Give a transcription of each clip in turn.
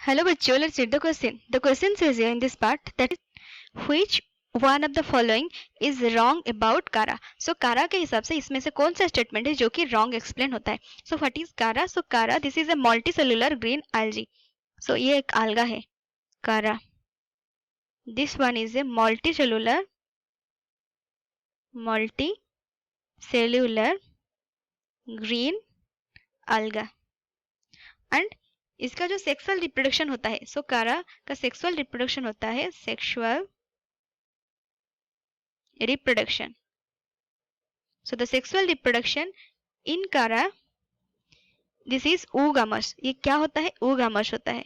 Hello bachcho, let's read the question. The question says here in this part that which one of the following is wrong about Kara. So Kara के हिसाब से इसमें से कौन सा statement है जो कि wrong explain होता है. So what is Kara? So Kara, this is a multicellular green algae. So ये एक alga है Kara. This one is a multicellular green alga. And इसका जो सेक्सुअल रिप्रोडक्शन होता है, सो कारा का सेक्सुअल रिप्रोडक्शन होता है sexual reproduction. So the sexual reproduction in Kara, this is oogamous. ये क्या होता है? oogamous होता है.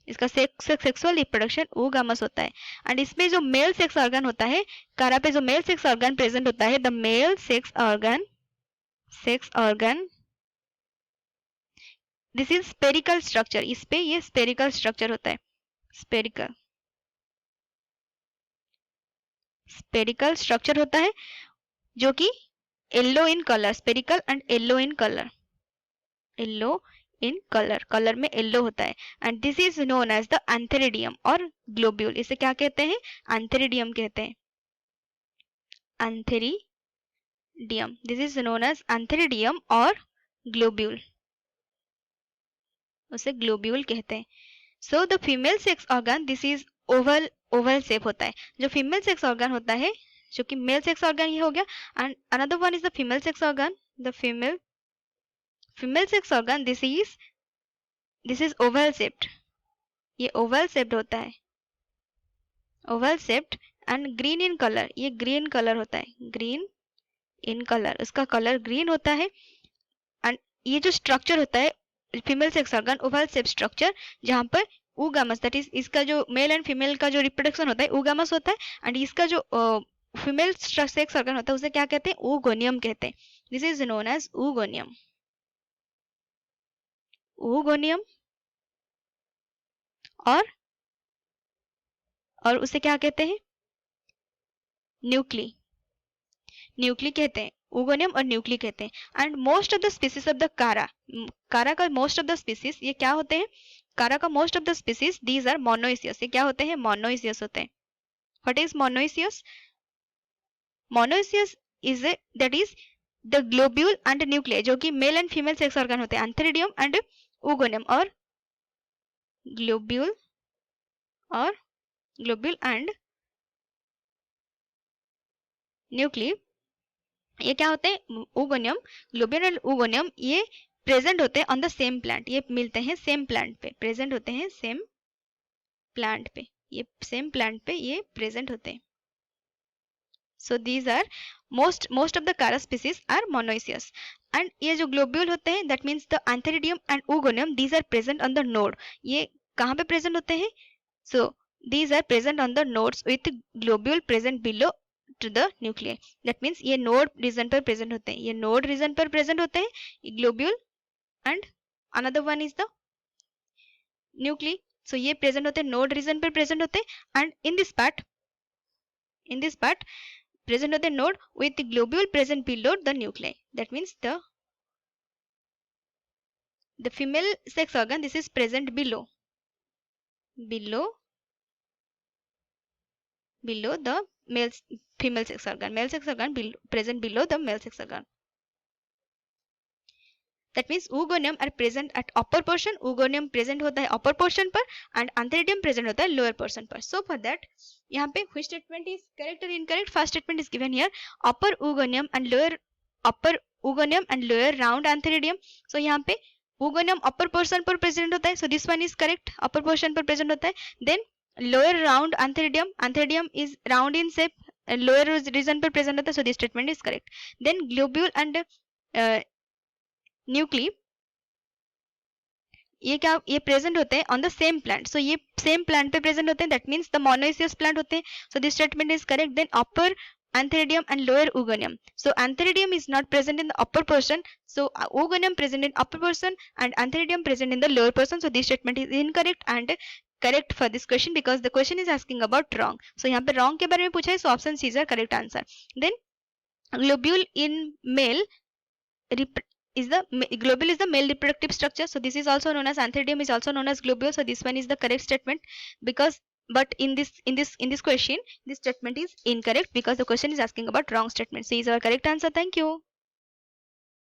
इसका सेक्सुअल रिप्रोडक्शन oogamous होता है. एंड इसमें जो मेल सेक्स ऑर्गन होता है, कारा पे जो मेल सेक्स ऑर्गन प्रेजेंट होता है, the male sex organ this is spherical structure. इस पे ये स्पेरिकल स्ट्रक्चर होता है. स्पेरिकल स्ट्रक्चर होता है जो कि yellow in colour, spherical and yellow in colour, colour में येलो होता है. And this is known as the antheridium और ग्लोब्यूल. इसे क्या कहते हैं? एंथेरिडियम कहते हैं. Antheridium, this is known as antheridium और ग्लोब्यूल, उसे ग्लोब्यूल कहते हैं. So the female sex organ, this is oval shape होता है. जो फीमेल सेक्स ऑर्गन होता है, जो कि मेल सेक्स ऑर्गन ये हो गया. And another one is the female sex organ, the female sex organ, this is Oval shaped. ये ओवल शेप्ड होता है, Oval shaped and green in colour. ये ग्रीन कलर होता है, ग्रीन इन कलर, उसका कलर ग्रीन होता है. And ये जो स्ट्रक्चर होता है female sex organ, Oval shape structure, जहां पर oogamous, दैट इज इसका जो मेल एंड फीमेल का जो रिप्रोडक्शन होता है oogamous होता है. एंड इसका जो फीमेल सेक्स ऑर्गन होता है उसे क्या कहते हैं? oogoneum कहते हैं. This is known as oogoneum. और उसे क्या कहते हैं? न्यूक्ली कहते हैं. oogoneum और न्यूक्ली कहते हैं. And most of the species of the कारा का मोस्ट ऑफ द स्पीसीज ये क्या होते हैं? कारा का most of the species these are monoecious. ये क्या होते हैं? मोनोइसियस होते हैं. What is monoecious? Monoecious is that is the globule and nucleus, जो कि male and female sex organ होते हैं, एंथेरिडियम एंड oogoneum. और ग्लोब्यूल एंड न्यूक्ली ये क्या होते हैं? oogoneum, ग्लोब्यूल एंड oogoneum ये प्रेजेंट होते हैं ऑन द सेम प्लांट. ये मिलते हैं सेम प्लांट पे, प्रेजेंट होते हैं सेम प्लांट पे. ये सेम प्लांट पे ये प्रेजेंट होते हैं. So these are most of the chara species are monoecious. And ये जो ग्लोब्यूल होते हैं, that means the antheridium and oogoneum, these are present on the node. ये कहाँ पे प्रेजेंट होते हैं? So these are present on the nodes with globule present below to the nuclear. That means ये नोड रीजन पर present होते हैं, ये नोड रीजन पर प्रेजेंट होते हैं, globule and another one is the nuclei. So ये प्रेजेंट होते हैं, नोड रीजन पर प्रेजेंट होते हैं. And in this part present होते हैं node with the globule present below the nuclei. That means the female sex organ, this is present below the female sex organ. Male sex organ present below the male sex organ. That means oogoneum are present at upper portion, oogoneum present होता है upper portion पर, and antheridium present होता है lower portion पर. So for that यहाँ पे which statement is correct or incorrect? First statement is given here, upper oogoneum and lower round antheridium. So यहाँ पे oogoneum upper portion पर present होता है, so this one is correct, upper portion पर present होता है. Then lower round antheridium is round in shape, lower region पर present होता है, so this statement is correct. Then globule and nuclei ये क्या, ये प्रेजेंट होते हैं on the same plant. So ये सेम प्लांट पे प्रेजेंट होते हैं, that means the monoecious plant होते हैं. So this statement is correct. Then upper antheridium and lower oogoneum. So antheridium is not present in the upper portion, so oogoneum present in upper portion and antheridium present in the lower portion. So this statement is incorrect and correct for this question because the question is asking about wrong. So यहाँ पे wrong के बारे में पूछा है, so option C is the correct answer. Then globule in male is the globule is the male reproductive structure. So this is also known as antheridium is also known as globule. So this one is the correct statement because but in this question this statement is incorrect because the question is asking about wrong statement. So is our correct answer. Thank you.